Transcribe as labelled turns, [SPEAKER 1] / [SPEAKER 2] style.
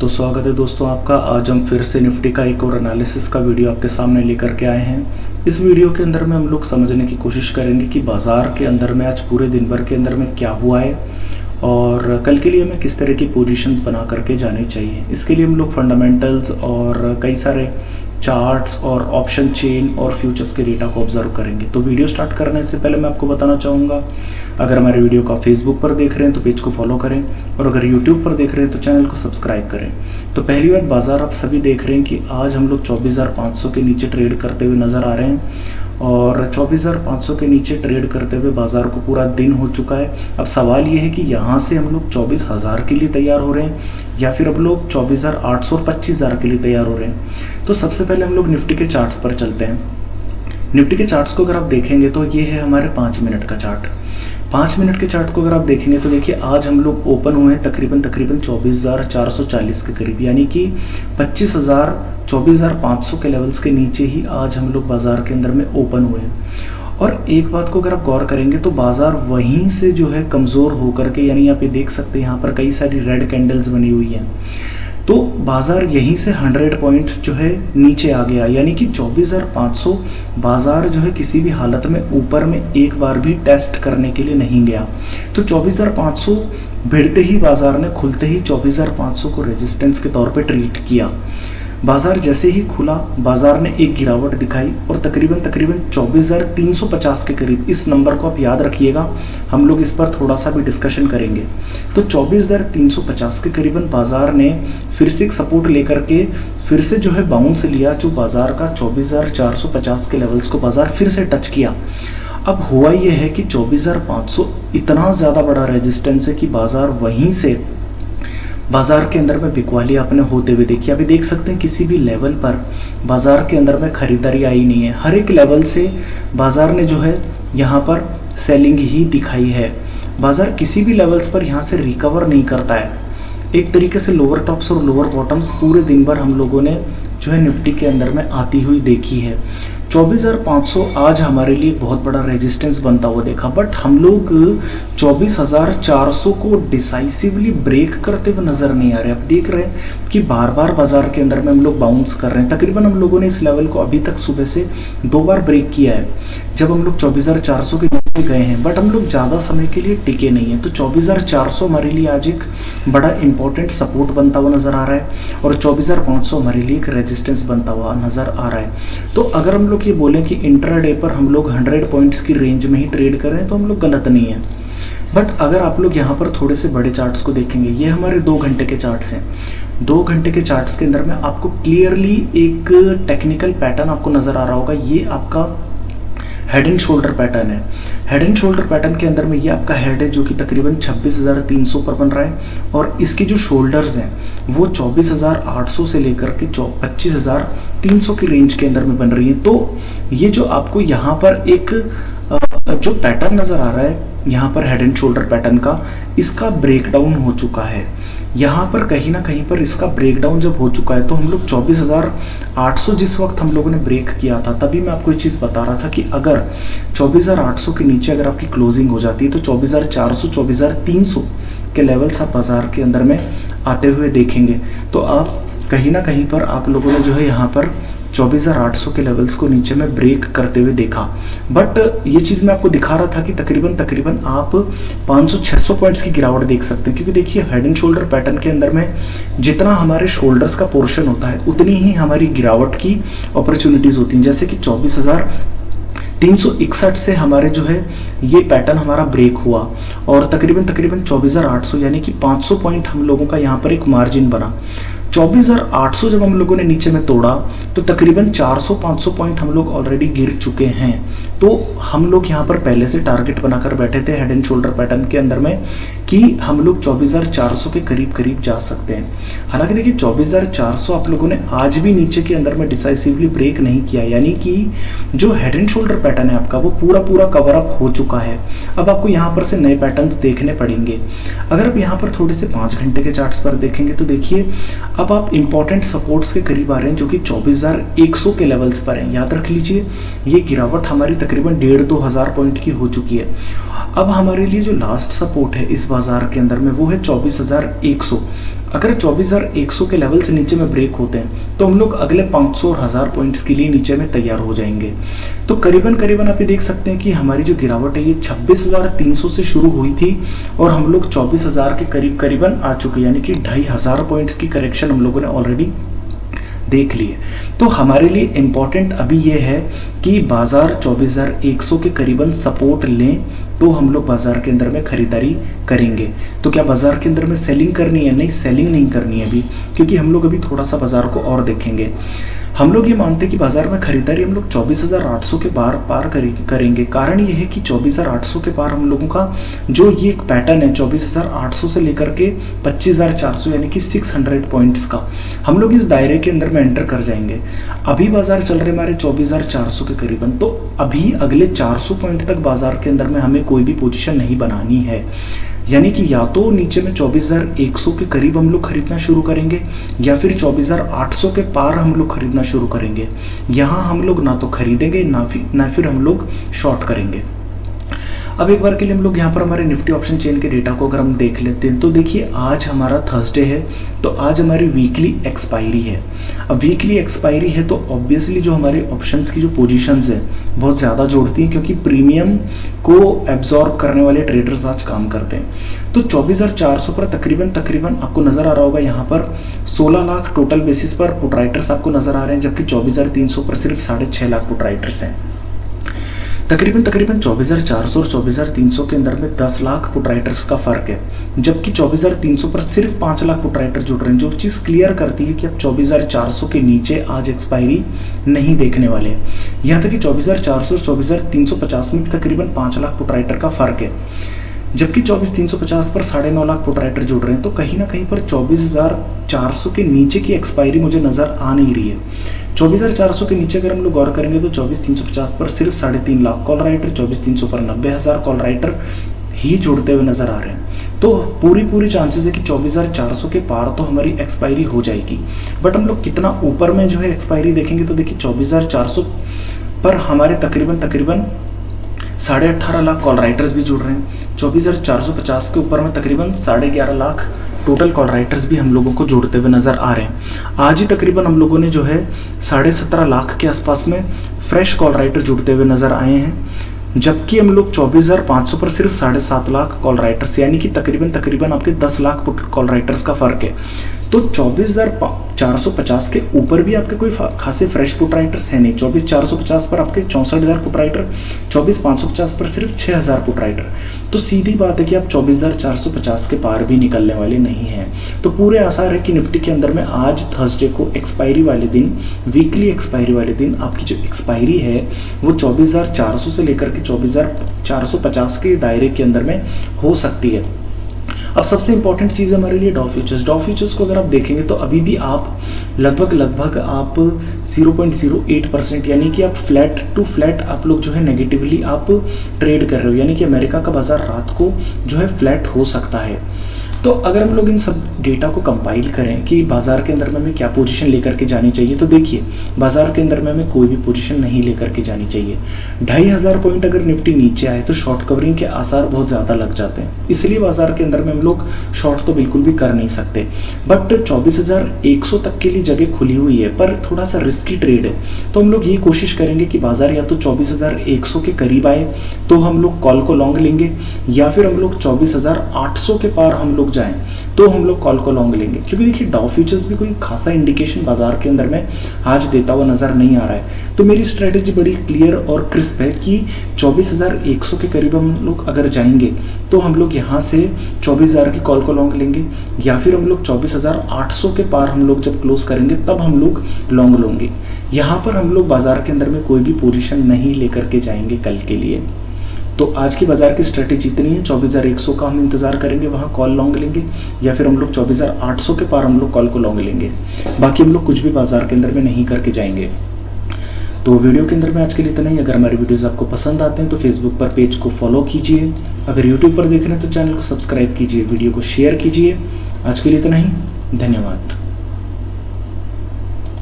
[SPEAKER 1] तो स्वागत है दोस्तों आपका। आज हम फिर से निफ्टी का एक और एनालिसिस का वीडियो आपके सामने लेकर के आए हैं। इस वीडियो के अंदर में हम लोग समझने की कोशिश करेंगे कि बाज़ार के अंदर में आज पूरे दिन भर के अंदर में क्या हुआ है और कल के लिए हमें किस तरह की पोजीशंस बना करके जानी चाहिए। इसके लिए हम लोग फंडामेंटल्स और कई सारे चार्ट्स और ऑप्शन चेन और फ्यूचर्स के डेटा को ऑब्जर्व करेंगे। तो वीडियो स्टार्ट करने से पहले मैं आपको बताना चाहूँगा, अगर हमारे वीडियो को आप फेसबुक पर देख रहे हैं तो पेज को फॉलो करें और अगर यूट्यूब पर देख रहे हैं तो चैनल को सब्सक्राइब करें। तो पहली बात, बाज़ार आप सभी देख रहे हैं कि आज हम लोग 24,500 के नीचे ट्रेड करते हुए नज़र आ रहे हैं और 24,500 के नीचे ट्रेड करते हुए बाज़ार को पूरा दिन हो चुका है। अब सवाल ये है कि यहाँ से हम लोग 24,000 के लिए तैयार हो रहे हैं या फिर अब लोग 24,800 और 25,000 के लिए तैयार हो रहे हैं। तो सबसे पहले हम लोग निफ्टी के चार्ट्स पर चलते हैं। निफ्टी के चार्ट्स को अगर आप देखेंगे तो ये है हमारे 5 मिनट का चार्ट। 5 मिनट के चार्ट को अगर आप देखेंगे तो देखिए आज हम लोग ओपन हुए हैं तकरीबन 24,440 के करीब, यानी कि 24,500 के लेवल्स के नीचे ही आज हम लोग बाज़ार के अंदर में ओपन हुए हैं। और एक बात को अगर आप गौर करेंगे तो बाज़ार वहीं से जो है कमज़ोर होकर के, यानी आप ये देख सकते हैं यहाँ पर कई सारी रेड कैंडल्स बनी हुई हैं, तो बाज़ार यहीं से 100 पॉइंट्स जो है नीचे आ गया, यानी कि 24,500 बाज़ार जो है किसी भी हालत में ऊपर में एक बार भी टेस्ट करने के लिए नहीं गया। तो 24,500 भिड़ते ही बाज़ार ने खुलते ही 24,500 को रेजिस्टेंस के तौर पे ट्रीट किया। बाज़ार जैसे ही खुला बाज़ार ने एक गिरावट दिखाई और तकरीबन 24,350 के करीब, इस नंबर को आप याद रखिएगा, हम लोग इस पर थोड़ा सा भी डिस्कशन करेंगे। तो 24,350 के करीबन बाज़ार ने फिर से एक सपोर्ट लेकर के फिर से जो है बाउंस लिया, जो बाज़ार का 24,450 के लेवल्स को बाज़ार फिर से टच किया। अब हुआ ये है कि 24,500 इतना ज़्यादा बड़ा रेजिस्टेंस है कि बाज़ार वहीं से बाज़ार के अंदर में बिकवाली आपने होते हुए देखी। अभी देख सकते हैं किसी भी लेवल पर बाज़ार के अंदर में खरीदारी आई नहीं है। हर एक लेवल से बाज़ार ने जो है यहाँ पर सेलिंग ही दिखाई है। बाज़ार किसी भी लेवल्स पर यहाँ से रिकवर नहीं करता है। एक तरीके से लोअर टॉप्स और लोअर बॉटम्स पूरे दिन भर हम लोगों ने जो है निफ्टी के अंदर में आती हुई देखी है। 24,500 आज हमारे लिए बहुत बड़ा रेजिस्टेंस बनता हुआ देखा, बट हम लोग 24,400 को डिसाइसिवली ब्रेक करते हुए नज़र नहीं आ रहे। अब देख रहे हैं कि बार बार बाज़ार के अंदर में हम लोग बाउंस कर रहे हैं। तकरीबन हम लोगों ने इस लेवल को अभी तक सुबह से 2 बार ब्रेक किया है, जब हम लोग 24,400 के नीचे गए हैं, बट हम लोग ज़्यादा समय के लिए टिके नहीं हैं। तो 24,400 हमारे लिए आज एक बड़ा इंपॉर्टेंट सपोर्ट बनता हुआ नज़र आ रहा है और 24,500 हमारे लिए एक रेजिस्टेंस बनता हुआ नज़र आ रहा है। तो अगर हम लोग ये बोलें कि इंट्राडे पर हम लोग 100 पॉइंट्स की रेंज में ही ट्रेड कर रहे हैं तो हम लोग गलत नहीं है। बट अगर आप लोग यहाँ पर थोड़े से बड़े चार्ट्स को देखेंगे, ये हमारे 2 घंटे के चार्ट्स हैं। 2 घंटे के चार्ट्स के अंदर में आपको क्लियरली एक टेक्निकल पैटर्न आपको नज़र आ रहा होगा। ये आपका हेड एंड शोल्डर पैटर्न है। हेड एंड शोल्डर पैटर्न के अंदर में ये आपका हेड है जो कि तकरीबन 26,300 पर बन रहा है और इसकी जो शोल्डर्स हैं वो 24,800 से लेकर के 25,300 की रेंज के अंदर में बन रही है। तो ये जो आपको यहाँ पर एक जो पैटर्न नज़र आ रहा है यहाँ पर हेड एंड शोल्डर पैटर्न का, इसका ब्रेकडाउन हो चुका है। यहाँ पर कहीं ना कहीं पर इसका ब्रेकडाउन जब हो चुका है तो हम लोग 24,800 जिस वक्त हम लोगों ने ब्रेक किया था, तभी मैं आपको ये चीज़ बता रहा था कि अगर 24,800 के नीचे अगर आपकी क्लोजिंग हो जाती है तो 24,400 24,300 के लेवल्स आप बाज़ार के अंदर में आते हुए देखेंगे। तो आप कहीं ना कहीं पर आप लोगों ने जो है यहाँ पर 24,800 के लेवल्स को नीचे में ब्रेक करते हुए देखा। बट ये चीज़ मैं आपको दिखा रहा था कि तकरीबन आप 500-600 पॉइंट्स की गिरावट देख सकते हैं, क्योंकि देखिए हेड एंड शोल्डर पैटर्न के अंदर में जितना हमारे शोल्डर्स का पोर्शन होता है उतनी ही हमारी गिरावट की अपॉर्चुनिटीज़ होती हैं। जैसे कि 24,361 से हमारे जो है ये पैटर्न हमारा ब्रेक हुआ और तकरीबन 24,800 यानी कि 500 पॉइंट हम लोगों का यहाँ पर एक मार्जिन बना। 24,800 जब हम लोगों ने नीचे में तोड़ा तो तकरीबन 400-500 पॉइंट हम लोग ऑलरेडी गिर चुके हैं। तो हम लोग यहाँ पर पहले से टारगेट बनाकर बैठे थे हेड एंड शोल्डर पैटर्न के अंदर में कि हम लोग 24,400 के करीब करीब जा सकते हैं। हालांकि देखिए 24,400 आप लोगों ने आज भी नीचे के अंदर में डिसाइसिवली ब्रेक नहीं किया, यानी कि जो हेड एंड शोल्डर पैटर्न है आपका वो पूरा कवर अप हो चुका है। अब आपको यहाँ पर से नए पैटर्न्स देखने पड़ेंगे। अगर आप यहाँ पर थोड़े से 5 घंटे के चार्ट्स पर देखेंगे तो देखिए अब आप इंपॉर्टेंट सपोर्ट्स के करीब आ रहे हैं जो कि 24,100 के लेवल्स पर हैं। याद रख लीजिए ये गिरावट हमारी तकरीबन 1,500-2 हज़ार पॉइंट की हो चुकी है। अब हमारे लिए जो लास्ट सपोर्ट है इस बाजार के अंदर में वो है 24,100। अगर 24,100 के लेवल से नीचे में ब्रेक होते हैं तो हम लोग अगले 500 और 1000 पॉइंट्स के लिए नीचे में तैयार हो जाएंगे। तो करीबन आप ये देख सकते हैं कि हमारी जो गिरावट है ये 26,300 से शुरू हुई थी और हम लोग 24,000 के करीबन आ चुके, यानी कि 2,500 पॉइंट्स की करेक्शन हम लोगों ने ऑलरेडी देख लिए। तो हमारे लिए इम्पॉर्टेंट अभी ये है कि बाजार 24,100 के करीबन सपोर्ट लें तो हम लोग बाजार के अंदर में खरीदारी करेंगे। तो क्या बाजार के अंदर में सेलिंग करनी है? नहीं, सेलिंग नहीं करनी है अभी, क्योंकि हम लोग अभी थोड़ा सा बाजार को और देखेंगे। हम लोग ये मानते हैं कि बाजार में खरीदारी हम लोग 24,800 के पार करेंगे। कारण ये है कि 24,800 के पार हम लोगों का जो ये एक पैटर्न है 24,800 से लेकर के 25,400 यानी कि 600 पॉइंट्स का, हम लोग इस दायरे के अंदर में एंटर कर जाएंगे। अभी बाजार चल रहे हमारे 24,400 के करीबन, तो अभी अगले 400 पॉइंट तक बाजार के अंदर में हमें कोई भी पोजीशन नहीं बनानी है। यानी कि या तो नीचे में 24,100 के करीब हम लोग खरीदना शुरू करेंगे या फिर 24,800 के पार हम लोग खरीदना शुरू करेंगे। यहाँ हम लोग ना तो खरीदेंगे ना फिर हम लोग शॉर्ट करेंगे। अब एक बार के लिए हम लोग यहाँ पर हमारे निफ्टी ऑप्शन चेन के डेटा को अगर हम देख लेते हैं तो देखिए आज हमारा थर्सडे है, तो आज हमारी वीकली एक्सपायरी है। अब वीकली एक्सपायरी है तो ऑब्वियसली जो हमारे ऑप्शंस की जो पोजीशंस है बहुत ज़्यादा जोड़ती हैं, क्योंकि प्रीमियम को एब्जॉर्ब करने वाले ट्रेडर्स आज काम करते हैं। तो 24,400 पर तकरीबन आपको नज़र आ रहा होगा यहाँ पर 16 लाख टोटल बेसिस पर पुट राइटर्स आपको नज़र आ रहे हैं, जबकि 24,300 पर सिर्फ 6.5 लाख पुट राइटर्स हैं। तकरीबन 24,400 और 24,300 के अंदर में 10 लाख पुट राइटर्स का फर्क है, जबकि 24,300 पर सिर्फ 5 लाख पुट राइटर जुड़ रहे हैं, जो चीज़ क्लियर करती है कि अब 24,400 के नीचे आज एक्सपायरी नहीं देखने वाले। यहाँ तक कि 24,400 और 24,350 में तकरीबन 5 लाख पुट राइटर का फर्क है, जबकि 24,350 पर 9.5 लाख पुट राइटर जुड़ रहे हैं। तो कहीं ना कहीं पर 24,400 के नीचे की एक्सपायरी मुझे नज़र आ नहीं रही है। 24,400 के नीचे अगर हम लोग गौर करेंगे तो 24,350 पर सिर्फ 3.5 लाख कॉल राइटर, 24,300 पर 90,000 कॉल राइटर ही जुड़ते हुए नजर आ रहे हैं। तो पूरी चांसेस है कि 24,400 के पार तो हमारी एक्सपायरी हो जाएगी। बट हम लोग कितना ऊपर में जो है एक्सपायरी देखेंगे तो देखिए 24,400 पर हमारे तकरीबन 18.5 लाख कॉल राइटर्स भी जुड़ रहे हैं। 24,450 के ऊपर में तकरीबन 11.5 लाख टोटल कॉल राइटर्स भी हम लोगों को जोड़ते हुए नज़र आ रहे हैं। आज ही तकरीबन हम लोगों ने जो है 17.5 लाख के आसपास में फ्रेश कॉल राइटर जुड़ते हुए नज़र आए हैं, जबकि हम लोग 24,500 पर सिर्फ 7.5 लाख कॉल राइटर्स, यानी कि तकरीबन आपके 10 लाख कॉल राइटर्स का फ़र्क है। तो 24,450 के ऊपर भी आपके कोई खासे फ्रेश पुट राइटर्स है नहीं। 24,450 पर आपके 64,000 पुट राइटर, 24,550 पर सिर्फ 6,000 पुट राइटर। तो सीधी बात है कि आप 24,450 के पार भी निकलने वाले नहीं हैं। तो पूरे आसार है कि निफ्टी के अंदर में आज थर्सडे को एक्सपायरी वाले दिन, वीकली एक्सपायरी वाले दिन आपकी जो एक्सपायरी है वो 24,400 से लेकर के 24,450 के दायरे के अंदर में हो सकती है। अब सबसे इंपॉर्टेंट चीज़ है हमारे लिए डॉ फ्यूचर्स को अगर आप देखेंगे तो अभी भी आप लगभग आप 0.08% यानी कि आप फ्लैट टू फ्लैट आप लोग जो है नेगेटिवली आप ट्रेड कर रहे हो, यानी कि अमेरिका का बाजार रात को जो है फ्लैट हो सकता है। तो अगर हम लोग इन सब डेटा को कंपाइल करें कि बाजार के अंदर में हमें क्या पोजीशन लेकर के जानी चाहिए, तो देखिए बाजार के अंदर में हमें कोई भी पोजीशन नहीं लेकर के जानी चाहिए। 2,500 पॉइंट अगर निफ्टी नीचे आए तो शॉर्ट कवरिंग के आसार बहुत ज़्यादा लग जाते हैं, इसलिए बाजार के अंदर में हम लोग शॉर्ट तो बिल्कुल भी कर नहीं सकते। बट 24,100 तक के लिए जगह खुली हुई है, पर थोड़ा सा रिस्की ट्रेड है, तो हम लोग ये कोशिश करेंगे कि बाजार या तो 24,100 के करीब आए तो हम लोग कॉल को लॉन्ग लेंगे, या फिर हम लोग 24,800 के पार हम लोग जाएं तो हम लोग कॉल को लॉन्ग लेंगे। क्योंकि देखिए डॉ फ्यूचर्स भी कोई खासा इंडिकेशन बाजार के अंदर में आज देता हुआ नजर नहीं आ रहा है। तो मेरी स्ट्रेटेजी बड़ी क्लियर और क्रिस्प है कि 24,100 के करीब हम लोग अगर जाएंगे तो हम लोग यहाँ से 24,000 की कॉल को लॉन्ग लेंगे, या फिर हम लोग 24,800 के पार हम लोग जब क्लोज करेंगे तब हम लोग लॉन्ग लेंगे। यहाँ पर हम लोग बाजार के अंदर में कोई भी पोजीशन नहीं लेकर के जाएंगे कल के लिए। तो आज की बाजार की स्ट्रेटेजी इतनी है। 24,100 का हम इंतजार करेंगे, वहाँ कॉल लॉन्ग लेंगे, या फिर हम लोग 24,800 के पार हम लोग कॉल को लॉन्ग लेंगे। बाकी हम लोग कुछ भी बाजार के अंदर में नहीं करके जाएंगे। तो वीडियो के अंदर में आज के लिए इतना ही। अगर हमारे वीडियोस आपको पसंद आते हैं तो फेसबुक पर पेज को फॉलो कीजिए, अगर यूट्यूब पर देख रहे हैं तो चैनल को सब्सक्राइब कीजिए, वीडियो को शेयर कीजिए। आज के लिए इतना ही, धन्यवाद।